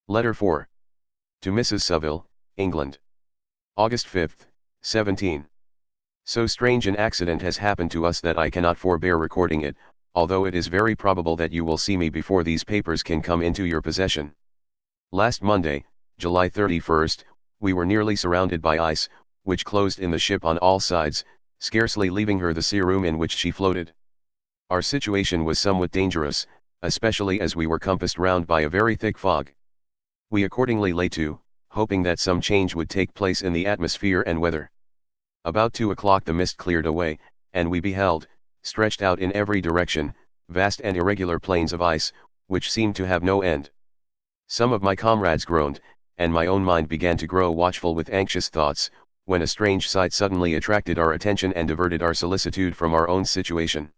Letter 4. To Mrs. Saville, England. August 5, 17. So strange an accident has happened to us that I cannot forbear recording it, although it is very probable that you will see me before these papers can come into your possession. Last Monday, July 31st, we were nearly surrounded by ice, which closed in the ship on all sides, scarcely leaving her the sea room in which she floated. Our situation was somewhat dangerous, especially as we were compassed round by a very thick fog. We accordingly lay to, hoping that some change would take place in the atmosphere and weather. About 2 o'clock the mist cleared away, and we beheld, stretched out in every direction, vast and irregular plains of ice, which seemed to have no end. Some of my comrades groaned, and my own mind began to grow watchful with anxious thoughts, when a strange sight suddenly attracted our attention and diverted our solicitude from our own situation.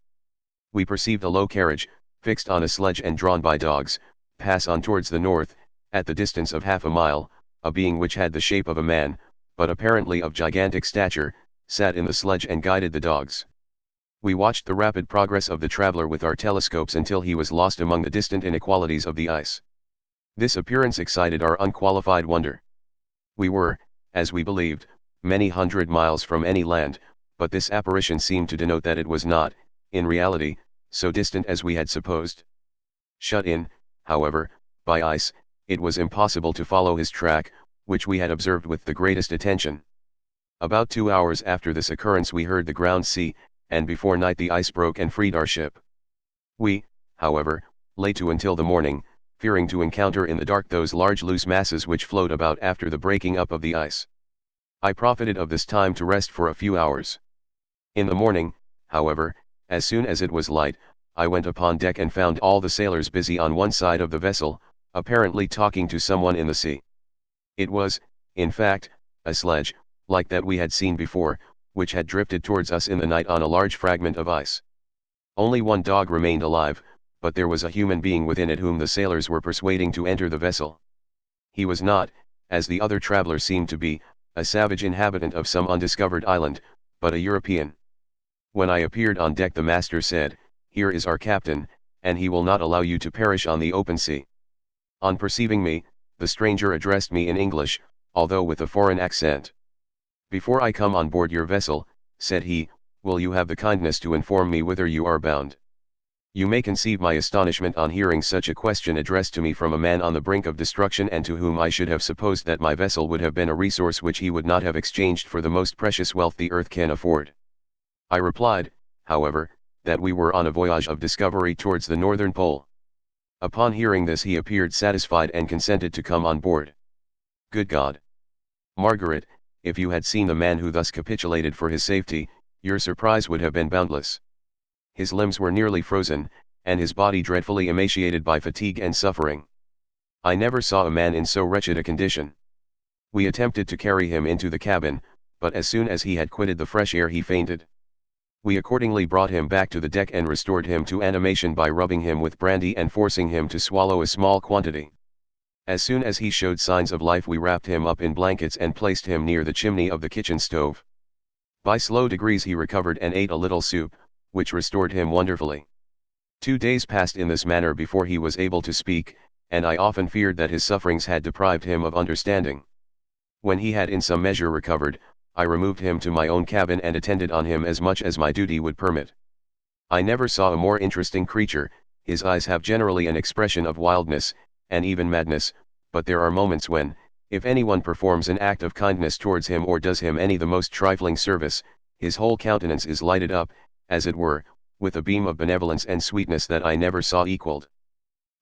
We perceived a low carriage, fixed on a sledge and drawn by dogs, pass on towards the north, at the distance of half a mile. A being which had the shape of a man, but apparently of gigantic stature, sat in the sledge and guided the dogs. We watched the rapid progress of the traveler with our telescopes until he was lost among the distant inequalities of the ice. This appearance excited our unqualified wonder. We were, as we believed, many hundred miles from any land, but this apparition seemed to denote that it was not, in reality, so distant as we had supposed. Shut in, however, by ice, it was impossible to follow his track, which we had observed with the greatest attention. About 2 hours after this occurrence we heard the ground sea, and before night the ice broke and freed our ship. We, however, lay to until the morning, fearing to encounter in the dark those large loose masses which float about after the breaking up of the ice. I profited of this time to rest for a few hours. In the morning, however, as soon as it was light, I went upon deck and found all the sailors busy on one side of the vessel, apparently talking to someone in the sea. It was, in fact, a sledge, like that we had seen before, which had drifted towards us in the night on a large fragment of ice. Only one dog remained alive, but there was a human being within it whom the sailors were persuading to enter the vessel. He was not, as the other travelers seemed to be, a savage inhabitant of some undiscovered island, but a European. When I appeared on deck the master said, "Here is our captain, and he will not allow you to perish on the open sea." On perceiving me, the stranger addressed me in English, although with a foreign accent. "Before I come on board your vessel," said he, "will you have the kindness to inform me whither you are bound?" You may conceive my astonishment on hearing such a question addressed to me from a man on the brink of destruction and to whom I should have supposed that my vessel would have been a resource which he would not have exchanged for the most precious wealth the earth can afford. I replied, however, that we were on a voyage of discovery towards the northern pole. Upon hearing this he appeared satisfied and consented to come on board. Good God! Margaret, if you had seen the man who thus capitulated for his safety, your surprise would have been boundless. His limbs were nearly frozen, and his body dreadfully emaciated by fatigue and suffering. I never saw a man in so wretched a condition. We attempted to carry him into the cabin, but as soon as he had quitted the fresh air he fainted. We accordingly brought him back to the deck and restored him to animation by rubbing him with brandy and forcing him to swallow a small quantity. As soon as he showed signs of life we wrapped him up in blankets and placed him near the chimney of the kitchen stove. By slow degrees he recovered and ate a little soup, which restored him wonderfully. 2 days passed in this manner before he was able to speak, and I often feared that his sufferings had deprived him of understanding. When he had in some measure recovered, I removed him to my own cabin and attended on him as much as my duty would permit. I never saw a more interesting creature. His eyes have generally an expression of wildness, and even madness, but there are moments when, if anyone performs an act of kindness towards him or does him any the most trifling service, his whole countenance is lighted up, as it were, with a beam of benevolence and sweetness that I never saw equalled.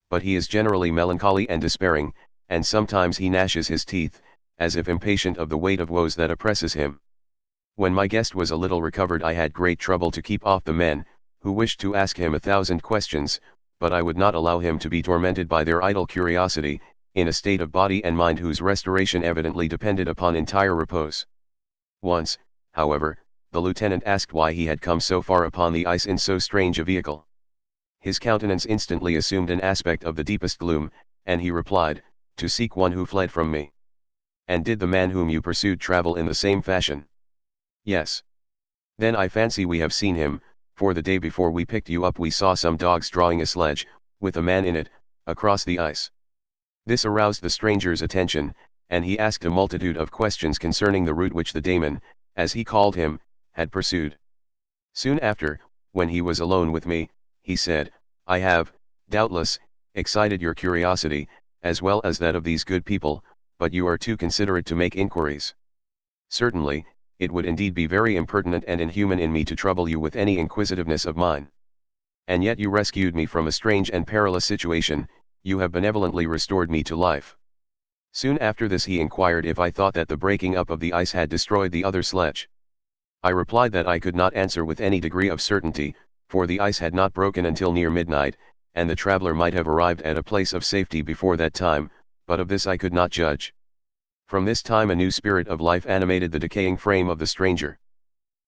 But he is generally melancholy and despairing, and sometimes he gnashes his teeth, as if impatient of the weight of woes that oppresses him. When my guest was a little recovered I had great trouble to keep off the men, who wished to ask him 1,000 questions, but I would not allow him to be tormented by their idle curiosity, in a state of body and mind whose restoration evidently depended upon entire repose. Once, however, the lieutenant asked why he had come so far upon the ice in so strange a vehicle. His countenance instantly assumed an aspect of the deepest gloom, and he replied, "To seek one who fled from me." "And did the man whom you pursued travel in the same fashion?" "Yes." "Then I fancy we have seen him, for the day before we picked you up we saw some dogs drawing a sledge, with a man in it, across the ice." This aroused the stranger's attention, and he asked a multitude of questions concerning the route which the daemon, as he called him, had pursued. Soon after, when he was alone with me, he said, "I have, doubtless, excited your curiosity, as well as that of these good people, but you are too considerate to make inquiries. Certainly, it would indeed be very impertinent and inhuman in me to trouble you with any inquisitiveness of mine. And yet you rescued me from a strange and perilous situation, you have benevolently restored me to life." Soon after this he inquired if I thought that the breaking up of the ice had destroyed the other sledge. I replied that I could not answer with any degree of certainty, for the ice had not broken until near midnight, and the traveler might have arrived at a place of safety before that time, but of this I could not judge. From this time a new spirit of life animated the decaying frame of the stranger.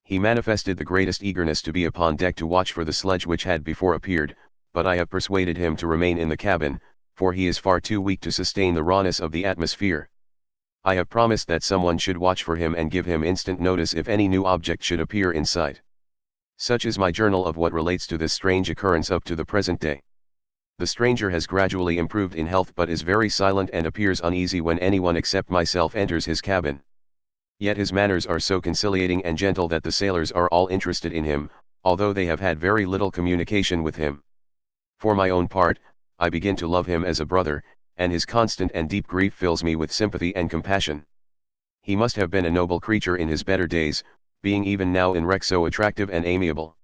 He manifested the greatest eagerness to be upon deck to watch for the sledge which had before appeared, but I have persuaded him to remain in the cabin, for he is far too weak to sustain the rawness of the atmosphere. I have promised that someone should watch for him and give him instant notice if any new object should appear in sight. Such is my journal of what relates to this strange occurrence up to the present day. The stranger has gradually improved in health but is very silent and appears uneasy when anyone except myself enters his cabin. Yet his manners are so conciliating and gentle that the sailors are all interested in him, although they have had very little communication with him. For my own part, I begin to love him as a brother, and his constant and deep grief fills me with sympathy and compassion. He must have been a noble creature in his better days, being even now in wreck so attractive and amiable.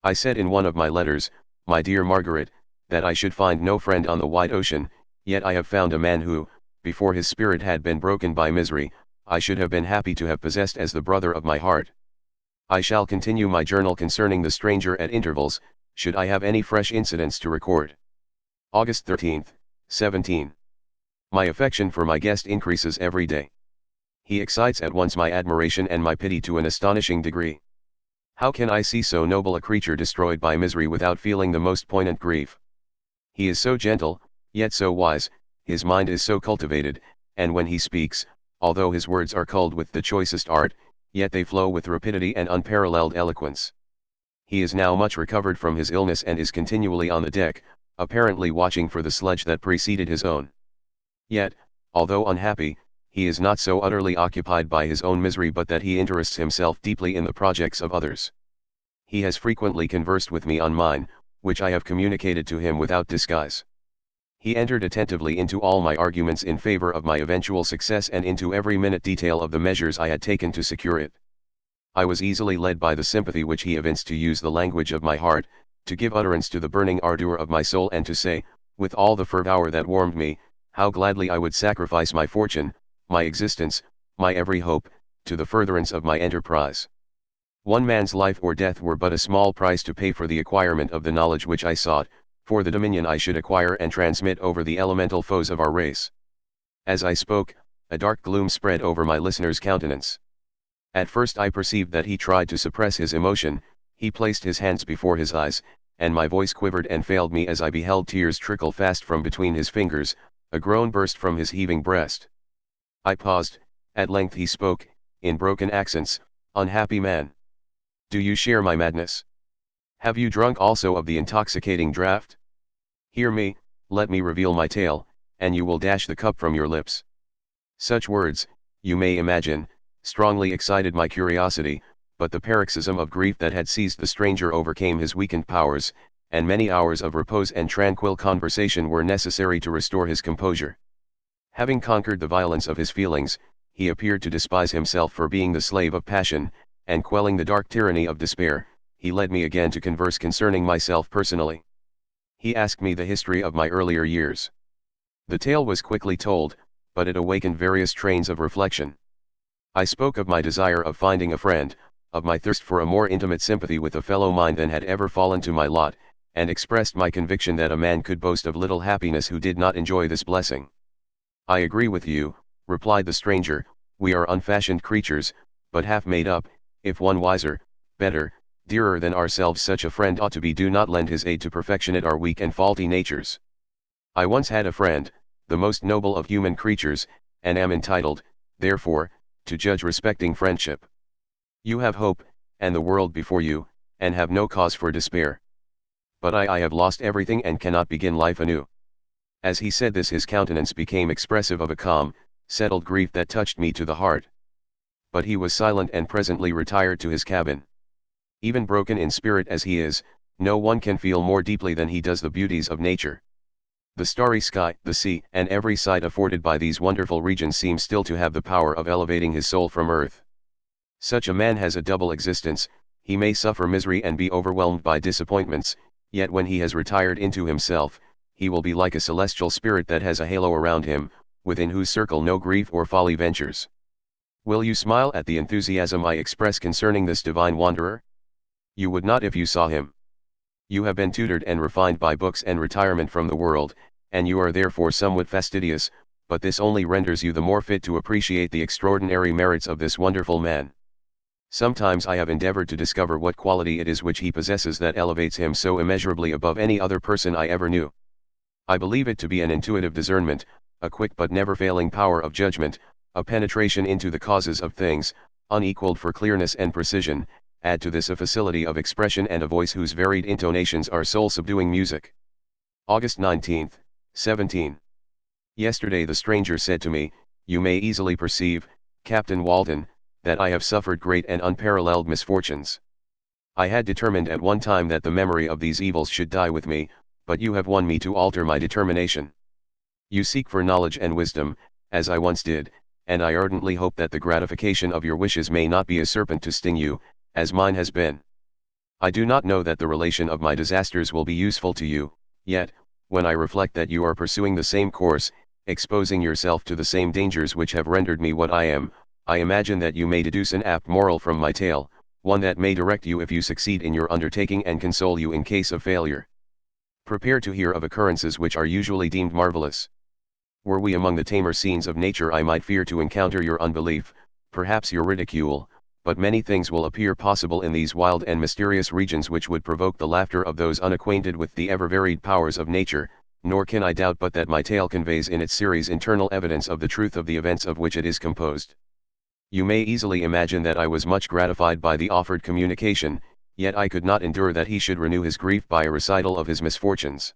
I said in one of my letters, "My dear Margaret, that I should find no friend on the wide ocean, yet I have found a man who, before his spirit had been broken by misery, I should have been happy to have possessed as the brother of my heart." I shall continue my journal concerning the stranger at intervals, should I have any fresh incidents to record. August 13, 17. My affection for my guest increases every day. He excites at once my admiration and my pity to an astonishing degree. How can I see so noble a creature destroyed by misery without feeling the most poignant grief? He is so gentle, yet so wise, his mind is so cultivated, and when he speaks, although his words are culled with the choicest art, yet they flow with rapidity and unparalleled eloquence. He is now much recovered from his illness and is continually on the deck, apparently watching for the sledge that preceded his own. Yet, although unhappy, he is not so utterly occupied by his own misery but that he interests himself deeply in the projects of others. He has frequently conversed with me on mine, which I have communicated to him without disguise. He entered attentively into all my arguments in favor of my eventual success and into every minute detail of the measures I had taken to secure it. I was easily led by the sympathy which he evinced to use the language of my heart, to give utterance to the burning ardor of my soul and to say, with all the fervor that warmed me, how gladly I would sacrifice my fortune, my existence, my every hope, to the furtherance of my enterprise. One man's life or death were but a small price to pay for the acquirement of the knowledge which I sought, for the dominion I should acquire and transmit over the elemental foes of our race. As I spoke, a dark gloom spread over my listener's countenance. At first I perceived that he tried to suppress his emotion, he placed his hands before his eyes, and my voice quivered and failed me as I beheld tears trickle fast from between his fingers, a groan burst from his heaving breast. I paused, at length he spoke, in broken accents, "Unhappy man! Do you share my madness? Have you drunk also of the intoxicating draught? Hear me, let me reveal my tale, and you will dash the cup from your lips." Such words, you may imagine, strongly excited my curiosity, but the paroxysm of grief that had seized the stranger overcame his weakened powers, and many hours of repose and tranquil conversation were necessary to restore his composure. Having conquered the violence of his feelings, he appeared to despise himself for being the slave of passion, and quelling the dark tyranny of despair, he led me again to converse concerning myself personally. He asked me the history of my earlier years. The tale was quickly told, but it awakened various trains of reflection. I spoke of my desire of finding a friend, of my thirst for a more intimate sympathy with a fellow mind than had ever fallen to my lot, and expressed my conviction that a man could boast of little happiness who did not enjoy this blessing. "I agree with you," replied the stranger, "we are unfashioned creatures, but half made up. If one wiser, better, dearer than ourselves such a friend ought to be, do not lend his aid to perfectionate our weak and faulty natures. I once had a friend, the most noble of human creatures, and am entitled, therefore, to judge respecting friendship. You have hope, and the world before you, and have no cause for despair. But I have lost everything and cannot begin life anew. As he said this his countenance became expressive of a calm, settled grief that touched me to the heart. But he was silent and presently retired to his cabin. Even broken in spirit as he is, no one can feel more deeply than he does the beauties of nature. The starry sky, the sea, and every sight afforded by these wonderful regions seem still to have the power of elevating his soul from earth. Such a man has a double existence. He may suffer misery and be overwhelmed by disappointments, yet when he has retired into himself, he will be like a celestial spirit that has a halo around him, within whose circle no grief or folly ventures. Will you smile at the enthusiasm I express concerning this divine wanderer? You would not if you saw him. You have been tutored and refined by books and retirement from the world, and you are therefore somewhat fastidious, but this only renders you the more fit to appreciate the extraordinary merits of this wonderful man. Sometimes I have endeavored to discover what quality it is which he possesses that elevates him so immeasurably above any other person I ever knew. I believe it to be an intuitive discernment, a quick but never failing power of judgment, a penetration into the causes of things, unequaled for clearness and precision. Add to this a facility of expression and a voice whose varied intonations are soul-subduing music. August 19, 17. Yesterday the stranger said to me, "You may easily perceive, Captain Walton, that I have suffered great and unparalleled misfortunes. I had determined at one time that the memory of these evils should die with me, but you have won me to alter my determination. You seek for knowledge and wisdom, as I once did, and I ardently hope that the gratification of your wishes may not be a serpent to sting you, as mine has been. I do not know that the relation of my disasters will be useful to you, yet, when I reflect that you are pursuing the same course, exposing yourself to the same dangers which have rendered me what I am, I imagine that you may deduce an apt moral from my tale, one that may direct you if you succeed in your undertaking and console you in case of failure. Prepare to hear of occurrences which are usually deemed marvelous. Were we among the tamer scenes of nature I might fear to encounter your unbelief, perhaps your ridicule, but many things will appear possible in these wild and mysterious regions which would provoke the laughter of those unacquainted with the ever-varied powers of nature, nor can I doubt but that my tale conveys in its series internal evidence of the truth of the events of which it is composed. You may easily imagine that I was much gratified by the offered communication, yet I could not endure that he should renew his grief by a recital of his misfortunes.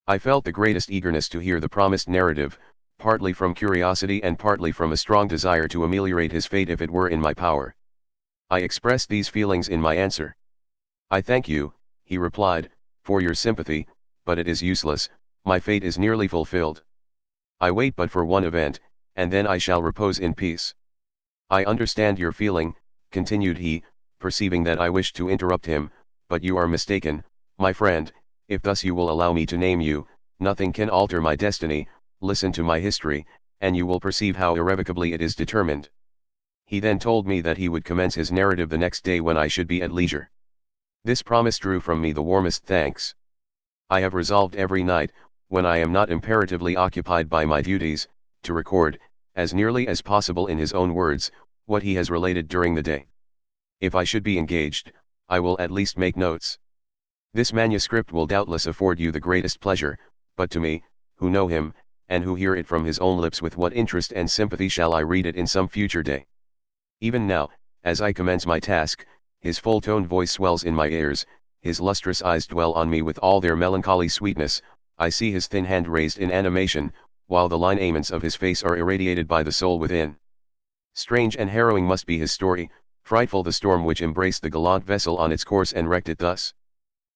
I felt the greatest eagerness to hear the promised narrative, partly from curiosity and partly from a strong desire to ameliorate his fate if it were in my power. I expressed these feelings in my answer. "I thank you," he replied, "for your sympathy, but it is useless, my fate is nearly fulfilled. I wait but for one event, and then I shall repose in peace. I understand your feeling," continued he, perceiving that I wished to interrupt him, "but you are mistaken, my friend. If thus you will allow me to name you, nothing can alter my destiny. Listen to my history, and you will perceive how irrevocably it is determined." He then told me that he would commence his narrative the next day when I should be at leisure. This promise drew from me the warmest thanks. I have resolved every night, when I am not imperatively occupied by my duties, to record, as nearly as possible in his own words, what he has related during the day. If I should be engaged, I will at least make notes. This manuscript will doubtless afford you the greatest pleasure, but to me, who know him, and who hear it from his own lips, with what interest and sympathy shall I read it in some future day. Even now, as I commence my task, his full-toned voice swells in my ears, his lustrous eyes dwell on me with all their melancholy sweetness, I see his thin hand raised in animation, while the lineaments of his face are irradiated by the soul within. Strange and harrowing must be his story, frightful the storm which embraced the gallant vessel on its course and wrecked it thus.